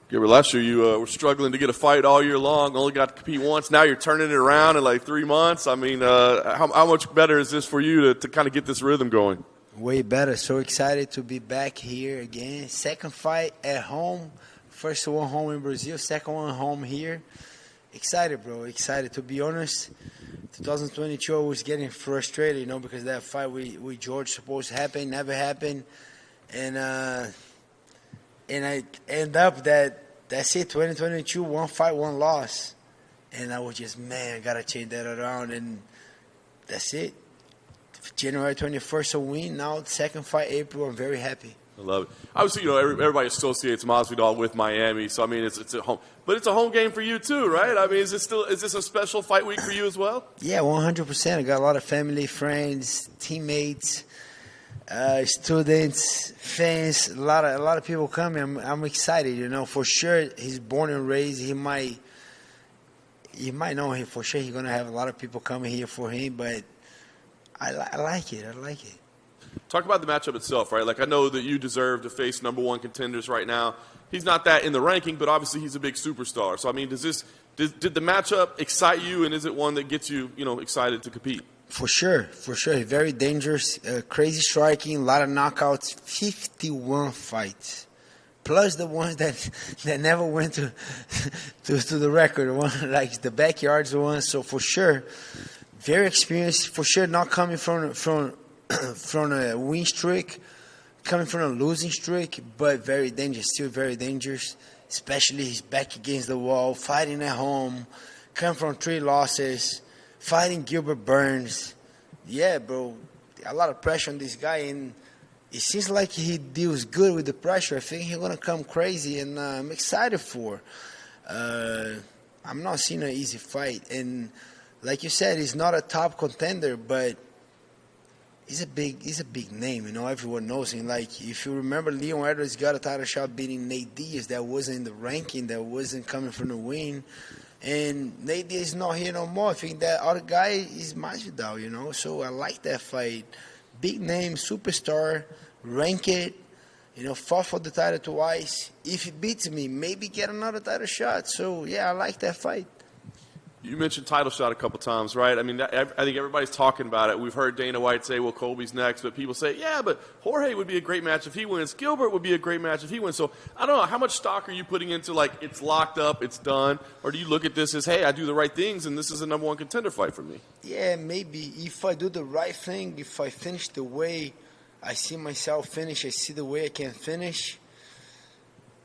Gilbert, last year you were struggling to get a fight all year long, only got to compete once. Now you're turning it around in like 3 months. I mean, how much better is this for you to kind of get this rhythm going? Way better. So excited to be back here again. Second fight at home. First one home in Brazil, second one home here. Excited, bro. Excited. To be honest, 2022 I was getting frustrated, because that fight with George supposed to happen, never happened. And I end up that's it, 2022, one fight, one loss. And I was just, I got to change that around. And that's it. January 21st, a win. Now, second fight, April. I'm very happy. I love it. Obviously, everybody associates Masvidal with Miami, so I mean, it's at home, but it's a home game for you too, right? I mean, is this a special fight week for you as well? Yeah, 100%. I got a lot of family, friends, teammates, students, fans. A lot of people coming. I'm excited. For sure. He's born and raised. You might know him for sure. He's gonna have a lot of people coming here for him, but I like it. I like it. Talk about the matchup itself, right? Like, I know that you deserve to face number one contenders right now. He's not that in the ranking, but obviously he's a big superstar. So, I mean, did the matchup excite you, and is it one that gets you, excited to compete? For sure. He's very dangerous, crazy striking, a lot of knockouts, 51 fights. Plus the ones that never went to the record, one like the backyard's the one. So for sure, very experienced. For sure, not coming from a win streak, coming from a losing streak, but very dangerous, still very dangerous, especially he's back against the wall, fighting at home, coming from 3 losses, fighting Gilbert Burns. Yeah, bro, a lot of pressure on this guy, and it seems like he deals good with the pressure. I think he's going to come crazy, and I'm excited for. I'm not seeing an easy fight, and like you said, he's not a top contender, but he's a big name, everyone knows him. Like, if you remember, Leon Edwards got a title shot beating Nate Diaz that wasn't in the ranking, that wasn't coming from the win. And Nate Diaz is not here no more. I think that other guy is Masvidal, So I like that fight. Big name, superstar, rank it, fought for the title twice. If he beats me, maybe get another title shot. So, yeah, I like that fight. You mentioned title shot a couple times, right? I mean, I think everybody's talking about it. We've heard Dana White say, well, Colby's next, but people say, yeah, but Jorge would be a great match if he wins. Gilbert would be a great match if he wins. So I don't know, how much stock are you putting into, like, it's locked up, it's done, or do you look at this as, hey, I do the right things, and this is a number one contender fight for me? Yeah, maybe. If I do the right thing, if I finish the way I see myself finish, I see the way I can finish,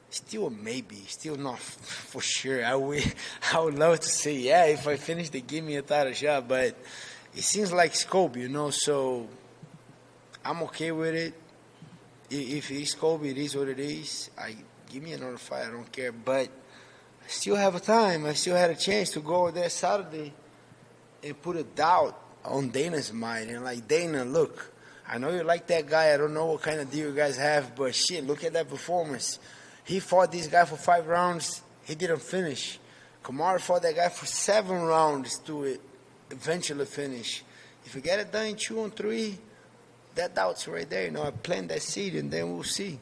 still a maybe, still not for sure. I would love to say, yeah, if I finish, they give me a title shot, but it seems like Colby, so I'm okay with it. If it's Colby, it is what it is. Give me another fight, I don't care, but I still have a time. I still had a chance to go there Saturday and put a doubt on Dana's mind, and like, Dana, look, I know you like that guy. I don't know what kind of deal you guys have, but shit, look at that performance. He fought this guy for 5 rounds. He didn't finish. Kamaru fought that guy for 7 rounds to eventually finish. If you get it done in 2 and 3, that doubt's right there. I plant that seed, and then we'll see.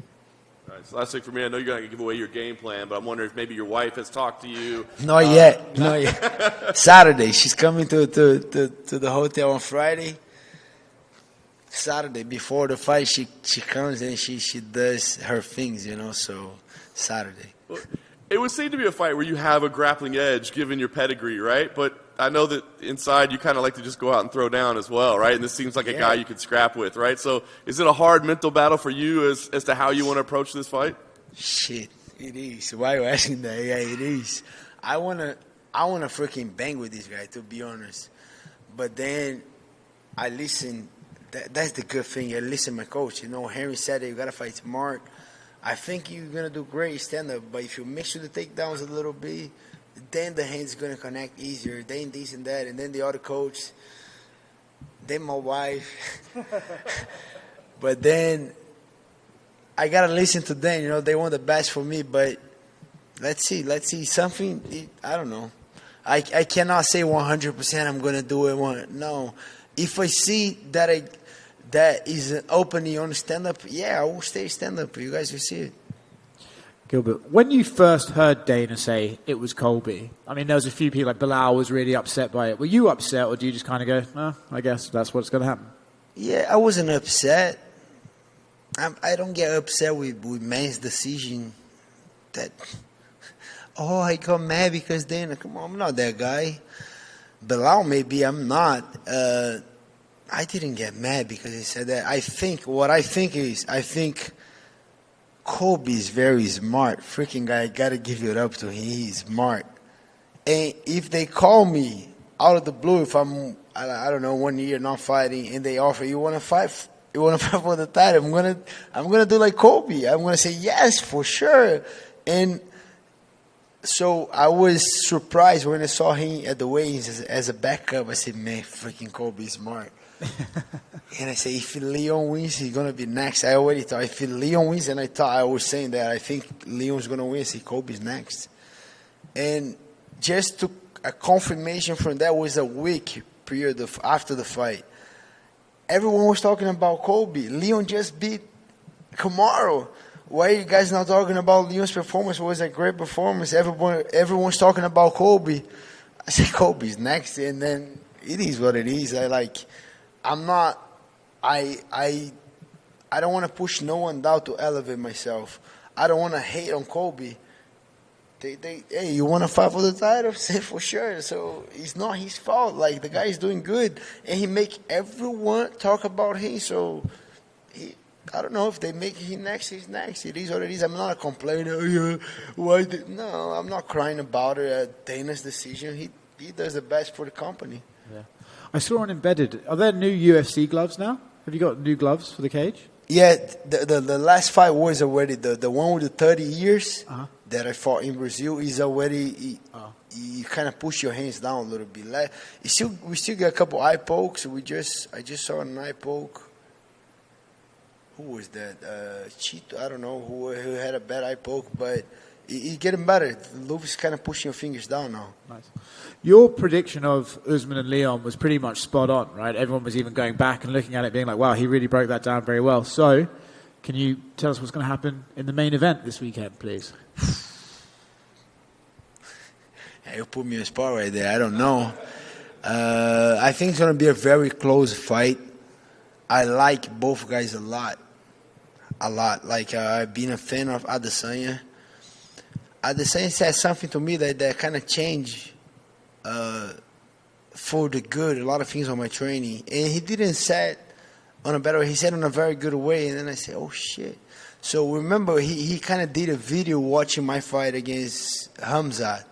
All right, so last thing for me, I know you're going to give away your game plan, but I'm wondering if maybe your wife has talked to you. Not yet. Saturday. She's coming to the hotel on Friday. Saturday, before the fight, she comes and she does her things, so Saturday. Well, it would seem to be a fight where you have a grappling edge given your pedigree, right? But I know that inside you kind of like to just go out and throw down as well, right? And this seems like a guy you could scrap with, right? So is it a hard mental battle for you as to how you want to approach this fight? Shit, it is. Why are you asking that? Yeah, it is. I wanna freaking bang with this guy, to be honest. But then I listen. That's the good thing. I listen to my coach. Henry said that you got to fight smart. I think you're going to do great stand-up, but if you mix with the takedowns a little bit, then the hands going to connect easier. Then this and that, and then the other coach, then my wife. But then I got to listen to them. They want the best for me, but let's see. Something, I don't know. I cannot say 100% I'm going to do it. No. If I see that is an opening on stand-up, I will stay stand-up. You guys will see it. Gilbert, when you first heard Dana say it was Colby, I mean, there was a few people, like Bilal was really upset by it. Were you upset, or do you just kind of go, oh, I guess that's what's going to happen? Yeah, I wasn't upset. I don't get upset with man's decision. That, oh, I got mad because Dana. Come on, I'm not that guy. Bilal, maybe I'm not. I didn't get mad because he said that. I think Colby is very smart. Freaking guy, I gotta give it up to him. He's smart. And if they call me out of the blue, if I don't know, 1 year not fighting, and they offer, you want to fight for the title, I'm gonna do like Colby. I'm gonna say yes for sure. And so I was surprised when I saw him at the weigh-ins as a backup. I said, man, freaking Colby is smart. And I say, if Leon wins, he's going to be next. I already thought, if Leon wins, and I was saying that, I think Leon's going to win, I say Colby's next. And just to a confirmation from that was a week period after the fight. Everyone was talking about Colby. Leon just beat Kamaru. Why are you guys not talking about Leon's performance? It was a great performance. Everyone's talking about Colby. I said Colby's next, and then it is what it is. I don't want to push no one down to elevate myself. I don't want to hate on Colby. Hey, you want to fight for the title? Say for sure. So it's not his fault. Like, the guy is doing good, and he make everyone talk about him. So I don't know if they make him next. He's next. It is what it is. I'm not a complainer. No, I'm not crying about it. Dana's decision. He does the best for the company. Yeah. I saw on Embedded. Are there new UFC gloves now? Have you got new gloves for the cage? Yeah, the last fight was already the one with the 30 years that I fought in Brazil is already. You kind of push your hands down a little bit. We still get a couple eye pokes. I just saw an eye poke. Who was that? Cheeto? I don't know who had a bad eye poke, but it's getting better. Luffy's kind of pushing your fingers down now. Nice. Your prediction of Usman and Leon was pretty much spot on, right? Everyone was even going back and looking at it being like, wow, he really broke that down very well. So, can you tell us what's going to happen in the main event this weekend, please? You put me in a spot right there. I don't know. I think it's going to be a very close fight. I like both guys a lot. Like, I've been a fan of Adesanya. Adesanya said something to me that kind of changed for the good a lot of things on my training. And he didn't say it on a better way. He said it in a very good way. And then I said, oh, shit. So remember, he kind of did a video watching my fight against Hamzat.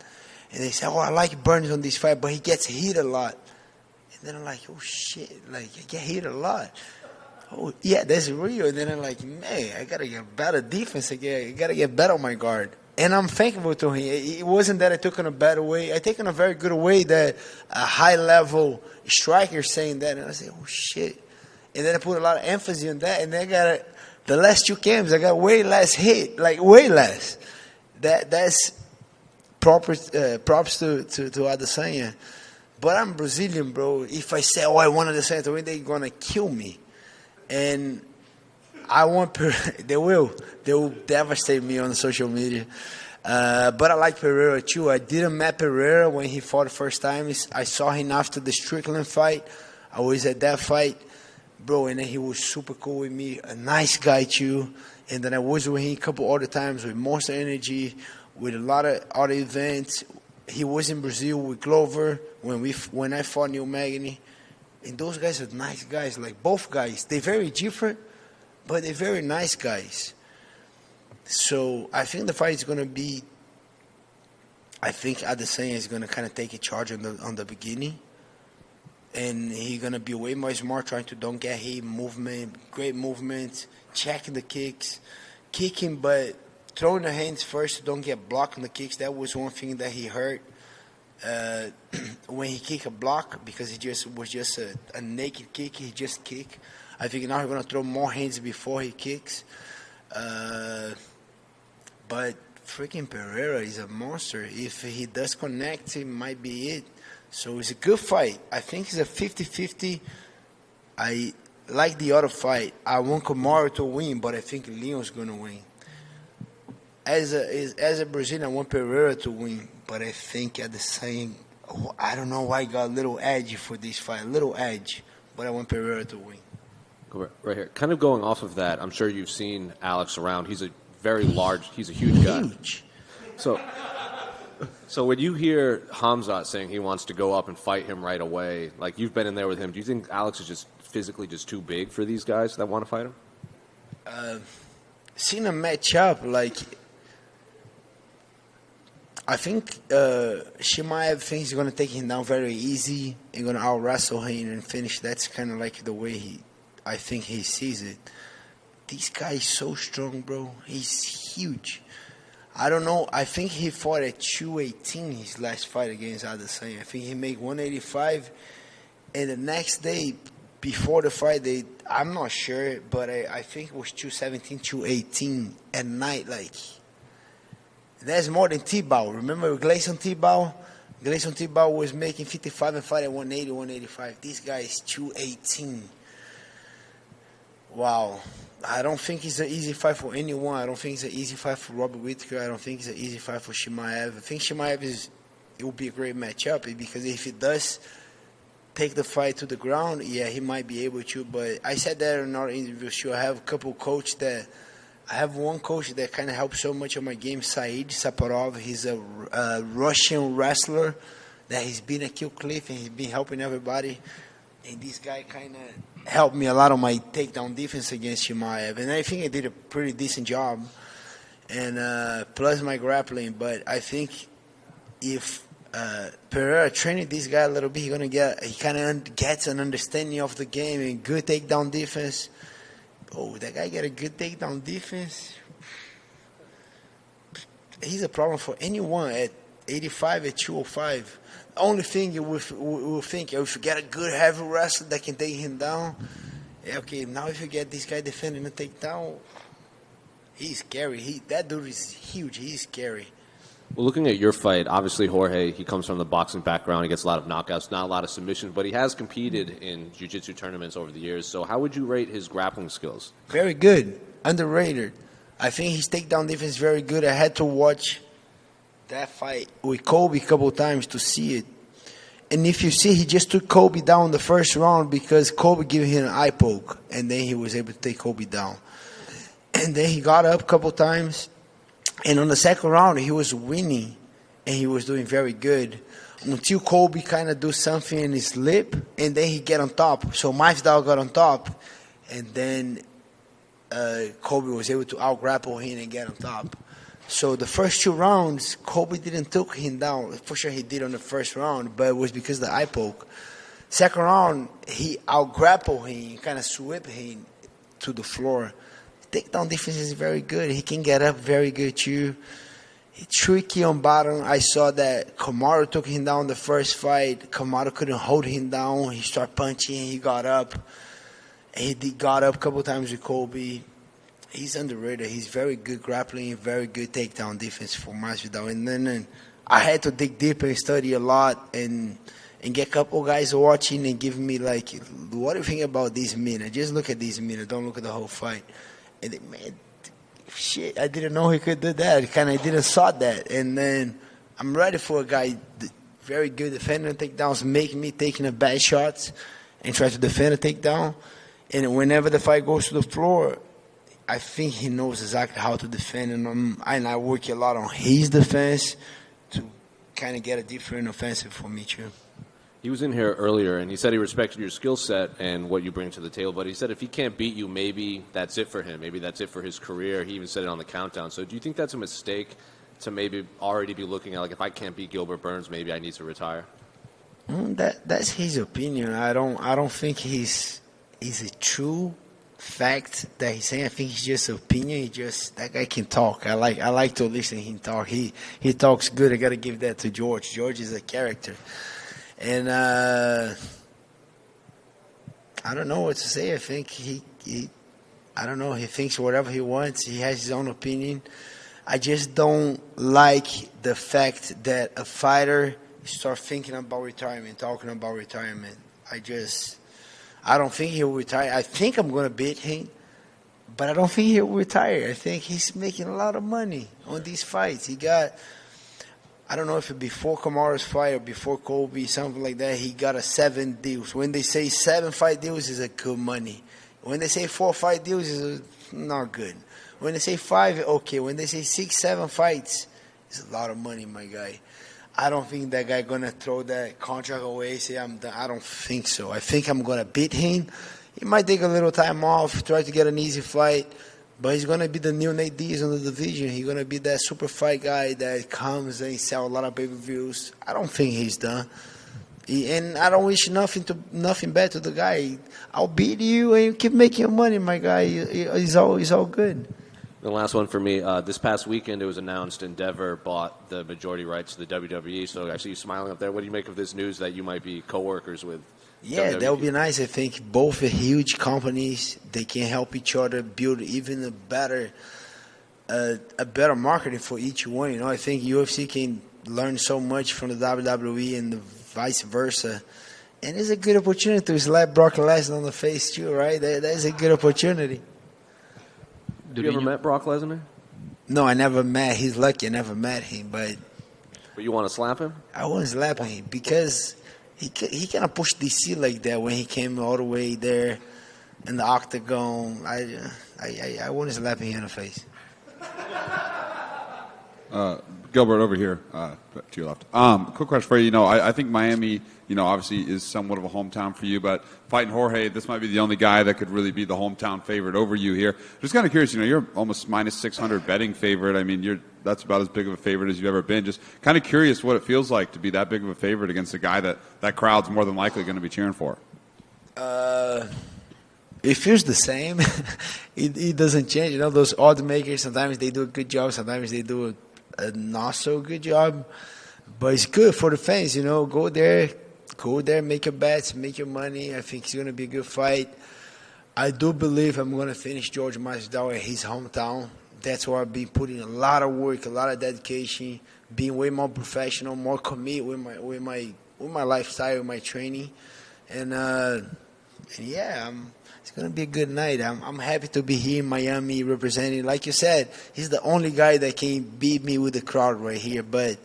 And they said, oh, I like Burns on this fight, but he gets hit a lot. And then I'm like, oh, shit. Like, I get hit a lot. Oh, yeah, that's real. And then I'm like, man, I got to get better defense again. I got to get better on my guard. And I'm thankful to him. It wasn't that I took in a bad way. I take in a very good way that a high-level striker saying that. And I say, oh, shit. And then I put a lot of emphasis on that. And then I got the last two camps, I got way less hit. Like, way less. That's props to Adesanya. But I'm Brazilian, bro. If I say, oh, I want Adesanya to win, they're going to kill me. And I want they will devastate me on social media. But I like Pereira too. I didn't met Pereira when he fought the first time. I saw him after the Strickland fight. I was at that fight, bro, and then he was super cool with me. A nice guy too. And then I was with him a couple other times with Monster Energy, with a lot of other events. He was in Brazil with Glover when I fought Neil Magny. And those guys are nice guys. Like, both guys, they're very different, but they're very nice guys. So I think the fight is going to be, I think Adesanya is going to kind of take a charge on the beginning. And he's going to be way more smart, trying to don't get hit, great movement, checking the kicks, kicking, but throwing the hands first, don't get blocked on the kicks. That was one thing that he hurt when he kicked a block, because it was just a naked kick. He just kicked. I think now he's going to throw more hands before he kicks. But freaking Pereira is a monster. If he does connect, it might be it. So it's a good fight. I think it's a 50-50. I like the other fight. I want Kamaru to win, but I think Leon's going to win. as a Brazilian, I want Pereira to win, but I think at the same, I don't know why he got a little edge for this fight, a little edge, but I want Pereira to win. Right here. Kind of going off of that, I'm sure you've seen Alex around. He's a very large, he's a huge guy. Huge. So when you hear Hamzat saying he wants to go up and fight him right away, like you've been in there with him, do you think Alex is just physically just too big for these guys that want to fight him? Seeing a matchup, like, I think Chimaev thinks he's going to take him down very easy and going to out-wrestle him and finish. That's kind of like the way I think he sees it. This guy is so strong, bro. He's huge. I don't know. I think he fought at 218 his last fight against Adesanya. I think he made 185. And the next day, before the fight, I'm not sure, but I think it was 217, 218 at night. Like, that's more than T-Bow. Remember Gleison T-Bow? Gleison T-Bow was making 55 and fight at 180, 185. This guy is 218. Wow. I don't think it's an easy fight for anyone. I don't think it's an easy fight for Robert Whittaker. I don't think it's an easy fight for Chimaev. I think Chimaev it will be a great matchup because if he does take the fight to the ground, yeah, he might be able to. But I said that in our interview too. I have a couple coaches that I have one coach that kind of helps so much on my game, Said Saparov. He's a Russian wrestler that he's been at Kill Cliff and he's been helping everybody. And this guy kind of helped me a lot on my takedown defense against Chimaev. And I think I did a pretty decent job. And plus my grappling. But I think if Pereira training this guy a little bit, he kind of gets an understanding of the game and good takedown defense. Oh, that guy get a good takedown defense. He's a problem for anyone at 85, at 205. The only thing you will think, if you get a good heavy wrestler that can take him down, okay, now if you get this guy defending a takedown, he's scary. That dude is huge. He's scary. Well, looking at your fight, obviously Jorge, he comes from the boxing background. He gets a lot of knockouts, not a lot of submissions, but he has competed in jiu-jitsu tournaments over the years. So how would you rate his grappling skills? Very good. Underrated. I think his takedown defense is very good. I had to watch that fight with Colby a couple times to see it. And if you see, he just took Colby down the first round because Colby gave him an eye poke, and then he was able to take Colby down. And then he got up a couple times, and on the second round, he was winning, and he was doing very good until Colby kind of do something in his lip, and then he get on top. So Masvidal got on top, and then Colby was able to out-grapple him and get on top. So the first two rounds, Colby didn't take him down. For sure he did on the first round, but it was because of the eye poke. Second round, he out-grappled him, kind of swept him to the floor. Takedown defense is very good. He can get up very good too. He's tricky on bottom. I saw that Kamaru took him down the first fight. Kamaru couldn't hold him down. He started punching. He got up. He got up a couple times with Colby. He's underrated. He's very good grappling, very good takedown defense for Masvidal. And then I had to dig deep and study a lot and get a couple guys watching and give me like, what do you think about this minute? Just look at this minute. Don't look at the whole fight. And man, shit, I didn't know he could do that. I didn't saw that. And then I'm ready for a guy, very good defending takedowns, make me taking a bad shots and try to defend a takedown. And whenever the fight goes to the floor, I think he knows exactly how to defend. And I work a lot on his defense to kind of get a different offensive for me too. He was in here earlier, and he said he respected your skill set and what you bring to the table, but he said if he can't beat you, maybe that's it for him. Maybe that's it for his career. He even said it on the countdown. So do you think that's a mistake to maybe already be looking at, like, if I can't beat Gilbert Burns, maybe I need to retire? That's his opinion. I don't think he's a true fact that he's saying. I think it's just opinion. That guy can talk. I like to listen to him talk. He talks good. I got to give that to George. George is a character. And I don't know what to say. I think I don't know. He thinks whatever he wants. He has his own opinion. I just don't like the fact that a fighter start thinking about retirement, talking about retirement. I don't think he'll retire. I think I'm going to beat him, But I don't think he'll retire. I think he's making a lot of money on these fights. He got, I don't know if it before Kamaru's fight or before Colby, something like that, he got 7 deals. When they say 7 fight deals, is a good money. When they say 4 fight deals, is not good. When they say 5, okay. When they say 6, 7 fights, it's a lot of money, my guy. I don't think that guy going to throw that contract away, say I'm done. I don't think so. I think I'm going to beat him. He might take a little time off, try to get an easy fight, but he's going to be the new Nate Diaz in the division. He's going to be that super fight guy that comes and sell a lot of pay-per-views. I don't think he's done. And I don't wish nothing bad to the guy. I'll beat you and you keep making your money, my guy. It's all good. The last one for me. This past weekend, it was announced Endeavor bought the majority rights to the WWE. So I see you smiling up there. What do you make of this news that you might be co-workers with? Yeah, WWE? that would be nice. I think both are huge companies. They can help each other build even a better marketing for each one. You know, I think UFC can learn so much from the WWE and the vice versa. And it's a good opportunity to slap Brock Lesnar on the face too, right? That is a good opportunity. Have you ever met Brock Lesnar? No, I never met. He's lucky I never met him, but you want to slap him? I want to slap him because he kind of pushed DC like that when he came all the way there in the octagon. I want to slap him in the face. Gilbert, over here to your left. Quick question for you. You know, I think Miami, you know, obviously is somewhat of a hometown for you, but fighting Jorge, this might be the only guy that could really be the hometown favorite over you here. Just kind of curious, you know, you're almost minus 600 betting favorite. I mean, that's about as big of a favorite as you've ever been. Just kind of curious what it feels like to be that big of a favorite against a guy that crowd's more than likely going to be cheering for. It feels the same. It doesn't change. You know, those odds makers, sometimes they do a good job, sometimes they do a not so good job. But it's good for the fans, you know. Go there, make your bets, make your money. I think it's going to be a good fight. I do believe I'm going to finish George Masvidal at his hometown. That's why I've been putting a lot of work, a lot of dedication, being way more professional, more committed with my lifestyle, with my training. And yeah, it's going to be a good night. I'm happy to be here in Miami representing. Like you said, he's the only guy that can beat me with the crowd right here. But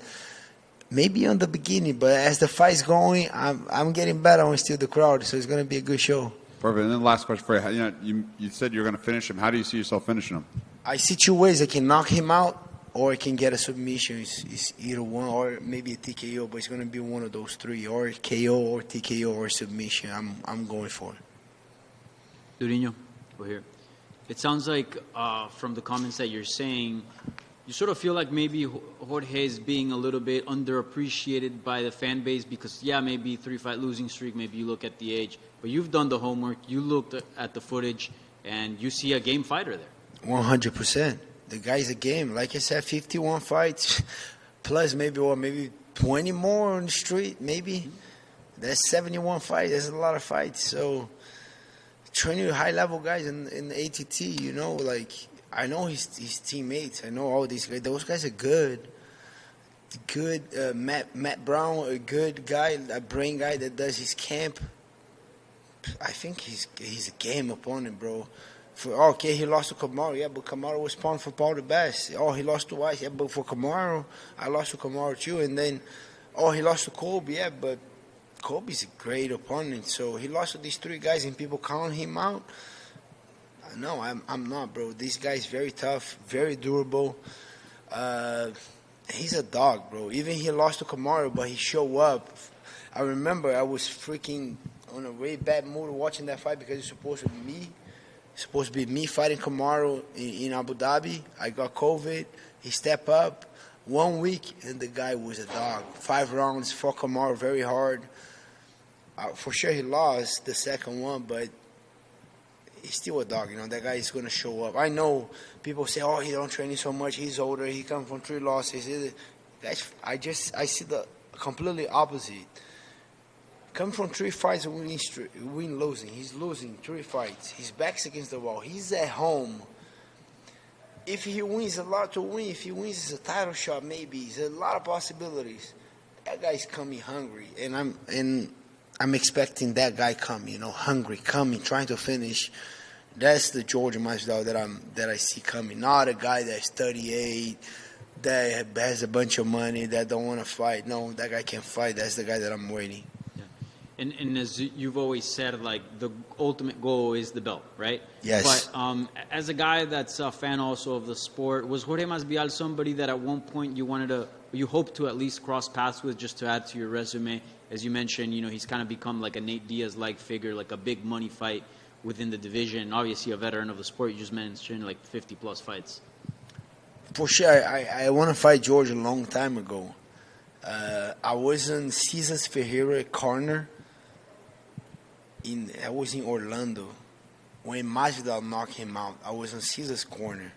maybe on the beginning, but as the fight's going, I'm getting better when still the crowd. So it's going to be a good show. Perfect. And then the last question for you. You know, you said you're going to finish him. How do you see yourself finishing him? I see 2 ways. I can knock him out or I can get a submission. It's either one or maybe a TKO, but it's going to be one of those 3, or KO or TKO or submission. I'm going for it. Durinho, over here. It sounds like from the comments that you're saying, you sort of feel like maybe Jorge is being a little bit underappreciated by the fan base because, yeah, maybe 3-fight losing streak, maybe you look at the age, but you've done the homework, you looked at the footage, and you see a game fighter there. 100%. The guy's a game. Like I said, 51 fights, plus maybe 20 more on the street, maybe. That's 71 fights. That's a lot of fights. So training with high-level guys in the ATT, you know, like I know his teammates. I know all these guys. Those guys are good. Matt Brown, a good guy, a brain guy that does his camp. I think he's a game opponent, bro. He lost to Kamaru. Yeah, but Kamaru was spawned for Paul the best. He lost to Weiss. Yeah, but for Kamaru, I lost to Kamaru too. And then, he lost to Colby. Yeah, but Colby's a great opponent. So he lost to these 3 guys and people count him out. No, I'm not, bro. This guy's very tough, very durable. He's a dog, bro. Even he lost to Kamaru, but he showed up. I remember I was freaking on a very bad mood watching that fight because it's supposed to be me fighting Kamaru in Abu Dhabi. I got COVID. He stepped up 1 week, and the guy was a dog. 5 rounds for Kamaru, very hard. For sure he lost the second one, but he's still a dog. You know, that guy is going to show up. I know people say, he don't train so much. He's older. He comes from 3 losses. I see the completely opposite. Come from 3 fights win losing. He's losing 3 fights. His back's against the wall. He's at home. If he wins, a lot to win. If he wins, it's a title shot. Maybe it's a lot of possibilities. That guy's coming hungry, and I'm expecting that guy coming. You know, hungry, coming, trying to finish. That's the George Masvidal that I see coming. Not a guy that's 38, that has a bunch of money, that don't want to fight. No, that guy can fight. That's the guy that I'm waiting. And as you've always said, like, the ultimate goal is the belt, right? Yes. But as a guy that's a fan also of the sport, was Jorge Masvidal somebody that at one point you hoped to at least cross paths with, just to add to your resume? As you mentioned, he's kind of become like a Nate Diaz-like figure, like a big money fight within the division. Obviously a veteran of the sport. You just mentioned like 50-plus fights. For sure. I want to fight George a long time ago. I was in Cesar Ferreira corner. I was in Orlando when Masvidal knocked him out. I was on Caesar's corner,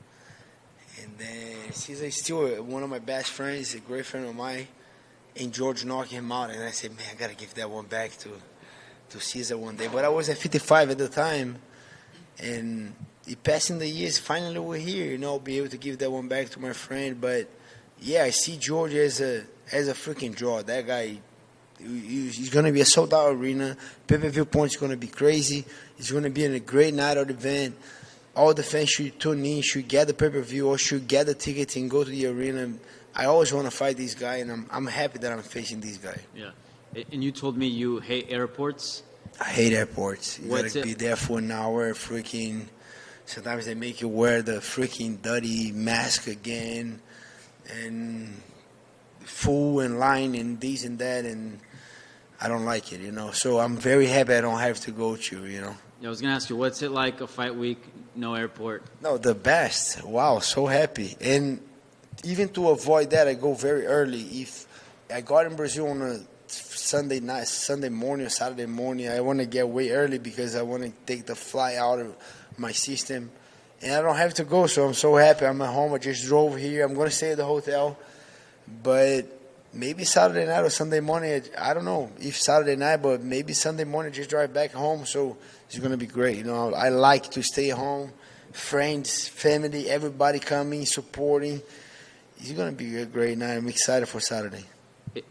and then Caesar is still one of my best friends, a great friend of mine, and George knocked him out. And I said, man, I gotta give that one back to Caesar one day. But I was at 55 at the time, and it passing the years. Finally, we're here, be able to give that one back to my friend. But yeah, I see George as a freaking draw. That guy. It's going to be a sold-out arena. Pay-per-view points going to be crazy. It's going to be a great night of the event. All the fans should tune in, should get the pay-per-view, or should get the tickets and go to the arena. I always want to fight this guy, and I'm happy that I'm facing this guy. Yeah. And you told me you hate airports? I hate airports. You got to be there for an hour, freaking. Sometimes they make you wear the freaking dirty mask again, and full and line and this and that, and I don't like it, So I'm very happy I don't have to go to, Yeah, I was going to ask you, what's it like a fight week, no airport? No, the best. Wow, so happy. And even to avoid that, I go very early. If I got in Brazil on a Sunday morning or Saturday morning, I want to get way early because I want to take the fly out of my system. And I don't have to go, so I'm so happy. I'm at home. I just drove here. I'm going to stay at the hotel. But maybe Saturday night or Sunday morning, I don't know if Saturday night, but maybe Sunday morning, just drive back home. So it's going to be great. I like to stay home. Friends, family, everybody coming, supporting. It's going to be a great night. I'm excited for Saturday.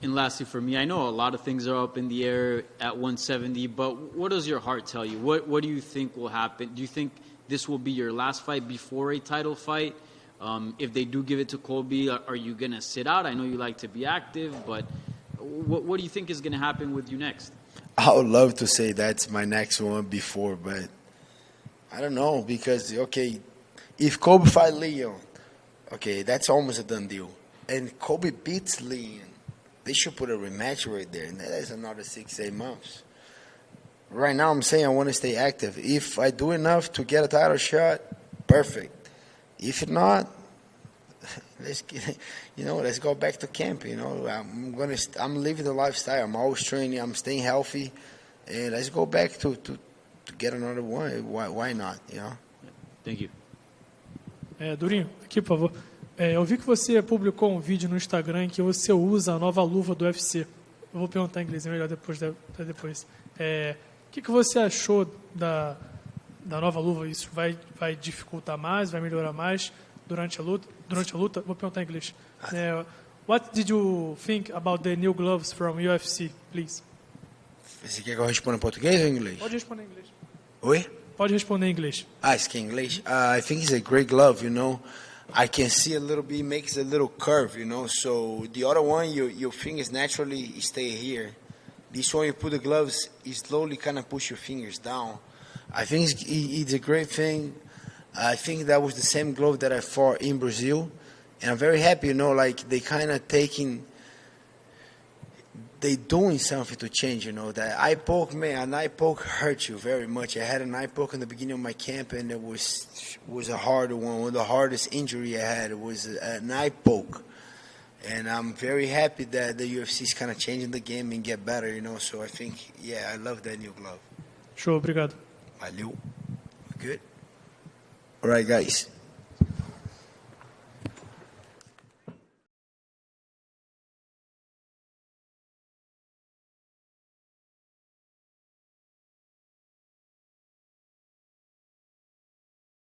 And lastly, for me, I know a lot of things are up in the air at 170, but what does your heart tell you? What do you think will happen? Do you think this will be your last fight before a title fight? If they do give it to Colby, are you going to sit out? I know you like to be active, but what do you think is going to happen with you next? I would love to say that's my next one before, but I don't know because, okay, if Colby fight Leon, okay, that's almost a done deal. And Colby beats Leon, they should put a rematch right there, and that is another 6-8 months. Right now I'm saying I want to stay active. If I do enough to get a title shot, perfect. If not, let's go back to camp. I'm living the lifestyle. I'm always training. I'm staying healthy, and let's go back to get another one. Why not? Thank you. Durinho, aqui por favor. Eu vi que você publicou um vídeo no Instagram em que você usa a nova luva do UFC. Eu vou perguntar em inglês, é melhor depois. O que você achou da nova luva? Isso vai dificultar mais, vai melhorar mais durante a luta? Vou perguntar em inglês. What did you think about the new gloves from UFC, please? Você quer que eu responda em português ou em inglês? Pode responder em inglês. Oi? Pode responder em inglês. Isso aqui é inglês? I think it's a great glove, I can see a little bit, makes a little curve, So the other one, your fingers naturally stay here. This one, you put the gloves, you slowly kind of push your fingers down. I think it's a great thing. I think that was the same glove that I fought in Brazil. And I'm very happy, they kind of they doing something to change, That eye poke, man, an eye poke hurt you very much. I had an eye poke in the beginning of my camp, and it was a hard one of the hardest injury I had. It was an eye poke. And I'm very happy that the UFC is kind of changing the game and get better, So I think, I love that new glove. Show, obrigado. Valeu. Good. All right, guys.